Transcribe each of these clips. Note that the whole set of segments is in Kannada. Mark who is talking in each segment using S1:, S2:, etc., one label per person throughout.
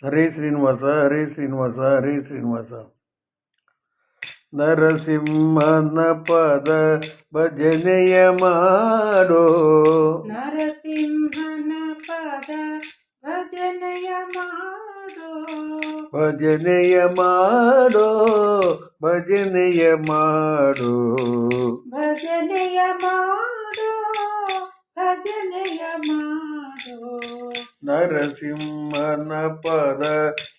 S1: ಹರೇ ಶ್ರೀನಿವಾಸ ಹರೇ ಶ್ರೀನಿವಾಸ ಹರೇ ಶ್ರೀನಿವಾಸ. ನರಸಿಂಹನ ಪದ ಭಜನೆಯ ಮಾಡೋ,
S2: ನರಸಿಂಹನ ಪದ ಭಜನೆಯ ಮಾಡೋ,
S1: ಭಜನೆಯ ಮಾಡೋ, ಭಜನೆಯ ಮಾಡೋ,
S2: ಭಜನೆಯ ಮಾಡೋ, ಭಜನೆಯ ಮಾಡೋ.
S1: ನರಸಿಂಹನ ಪದ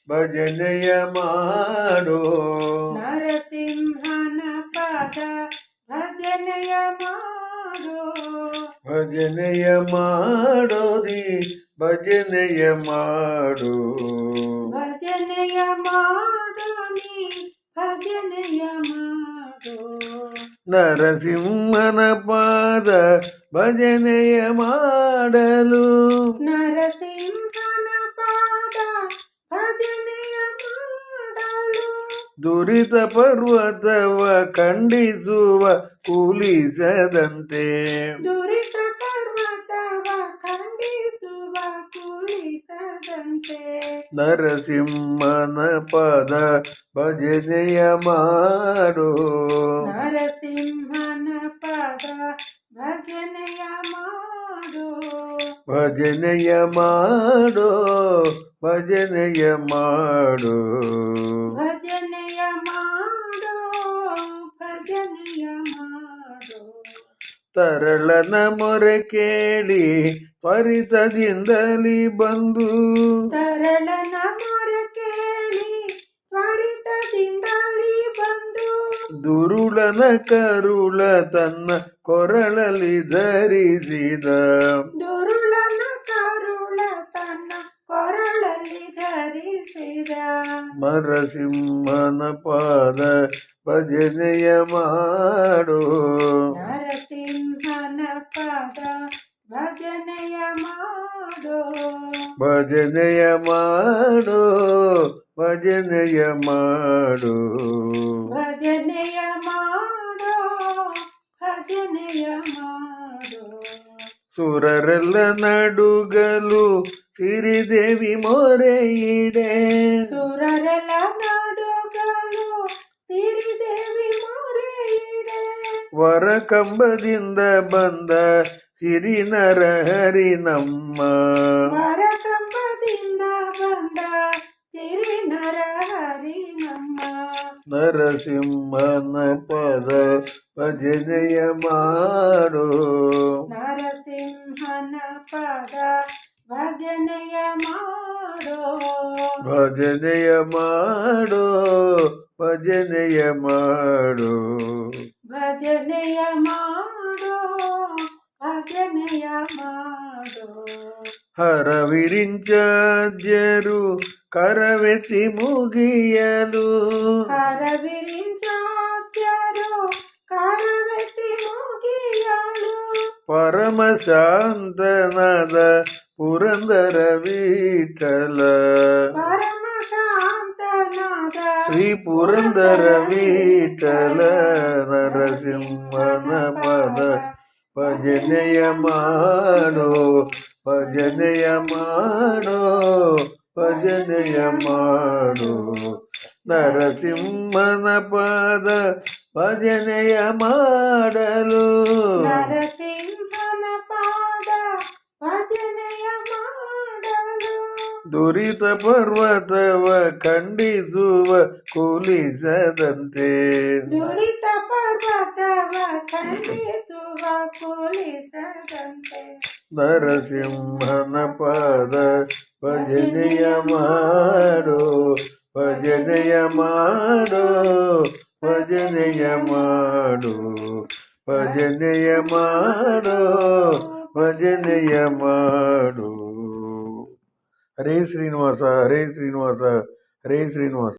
S1: ಭಜನೆಯ ಮಾಡೋ,
S2: ನರಸಿಂಹನ ಪದ ಭಜನೆಯ ಮಾಡೋ,
S1: ಭಜನೆಯ ಮಾಡೋದಿ ಭಜನೆಯ ಮಾಡೋ,
S2: ಭಜನೆಯ ಮಾಡೋ ನೀ ಭಜನೆಯ ಮಾಡೋ.
S1: ನರಸಿಂಹನ ಪಾದ ಭಜನೆಯ ಮಾಡಲು,
S2: ನರಸಿಂಹನ ಪಾದ ಭಜನೆಯ ಮಾಡಲು,
S1: ದುರಿತ ಪರ್ವತವ ಖಂಡಿಸುವ ಕೂಲಿಸದಂತೆ,
S2: ದುರಿತ ಪರ್ವತವ ಖಂಡಿಸುವ ಕುಳಿಸದಂತೆ.
S1: ನರಸಿಂಹನ ಪದ ಭಜನೆಯ ಮಾಡೋ,
S2: ನರಸಿಂಹನ ಪದ ಭಜನೆಯ ಮಾಡೋ,
S1: ಭಜನೆಯ ಮಾಡೋ, ಭಜನೆಯ ಮಾಡೋ,
S2: ಭಜನೆಯ ಮಾಡೋ, ಭಜನೆಯ ಮಾಡೋ.
S1: ತರಳನ ಮೊರೆ ಕೇಳಿ ತ್ವರಿತದಿಂದಲಿ ಬಂದು,
S2: ತರಳನ ಮೊರೆ ಕೇಳಿ ತ್ವರಿತದಿಂದಲೇ ಬಂದು,
S1: ದುರುಳನ ಕರುಳ ತನ್ನ ಕೊರಳಲ್ಲಿ ಧರಿಸಿದ,
S2: ದುರುಳನ ಕರುಳ ತನ್ನ ಕೊರಳಲ್ಲಿ ಧರಿಸಿದ.
S1: ನರಸಿಂಹನ ಪಾದ ಭಜನೆಯ ಮಾಡೋ,
S2: ನರಸಿಂಹನ ಪದ ಭಜನೆಯ ಮಾಡೋ,
S1: ಭಜನೆಯ ಮಾಡೋ, ಭಜನೆಯ ಮಾಡೋ,
S2: ಭಜನೆಯ ಮಾಡೋ, ಭಜನೆಯ ಮಾಡೋ.
S1: ಸುರರೆಲ್ಲ ನಡುಗಲು ಸಿರಿದೇವಿ ಮೊರೆಯಿಡೆ,
S2: ಸುರರೆಲ್ಲ ನಾಡುಗಳು ಸಿರಿದೇವಿ ಮೊರೆಯಿಡೆ,
S1: ವರ ಕಂಬದಿಂದ ಬಂದ ಸಿರಿ ನರ ಹರಿ ನಮ್ಮ,
S2: ವರ ಕಂಬದಿಂದ ಬಂದ ಸಿರಿ ನರ ಹರಿ ನಮ್ಮ.
S1: ನರಸಿಂಹನ ಪದ ಭಜನೆಯ ಮಾಡೋ,
S2: ನರಸಿಂಹನ ಪದ ಭಜನೆಯ ಮಾಡೋ,
S1: ಭಜನೆಯ ಮಾಡೋ, ಭಜನೆಯ ಮಾಡೋ,
S2: ಭಜನೆಯ ಮಾಡೋ, ಭಜನೆಯ ಮಾಡೋ.
S1: ಹರವಿರಿಂಚಾದ್ಯರು ಕರವೆತ್ತಿ ಮುಗಿಯಲು,
S2: ಹರವಿರಿಂಚಾದ್ಯರು ಕರವೆತ್ತಿ ಮುಗಿಯಲು,
S1: ಪರಮ ಶಾಂತನಾದ ಪುರಂದರ ವಿಠಲ,
S2: ಪರಮ ಶಾಂತನಾದ
S1: ಶ್ರೀ ಪುರಂದರ ವಿಠಲ. ನರಸಿಂಹನ ಪದ ಭಜನೆಯ ಮಾಡೋ, ಭಜನೆಯ ಮಾಡೋ, ಭಜನೆಯ ಮಾಡೋ. ನರಸಿಂಹನ ಪದ ಭಜನೆಯ ಮಾಡಲು,
S2: ನರಸಿಂಹನ ಪಾದ ಭಜನೆಯ ಮಾಡಲು,
S1: ದುರಿತ ಪರ್ವತವ ಖಂಡಿಸುವ ಕೂಲಿಸದಂತೆ,
S2: ದುರಿತ ಪರ್ವತವ ಖಂಡಿಸುವ ಕುಳಿಸದಂತೆ.
S1: ನರಸಿಂಹನ ಪದ ಭಜನೆಯ ಮಾಡೋ, ಭಜನೆಯ ಮಾಡೋ, ಭಜನೆಯ ಮಾಡೋ, ಭಜನೆಯ ಮಾಡೋ, ಭಜನೆಯ ಮಾಡೋ. ಹರೇ ಶ್ರೀನಿವಾಸ ಹರೇ ಶ್ರೀನಿವಾಸ ಹರೇ ಶ್ರೀನಿವಾಸ.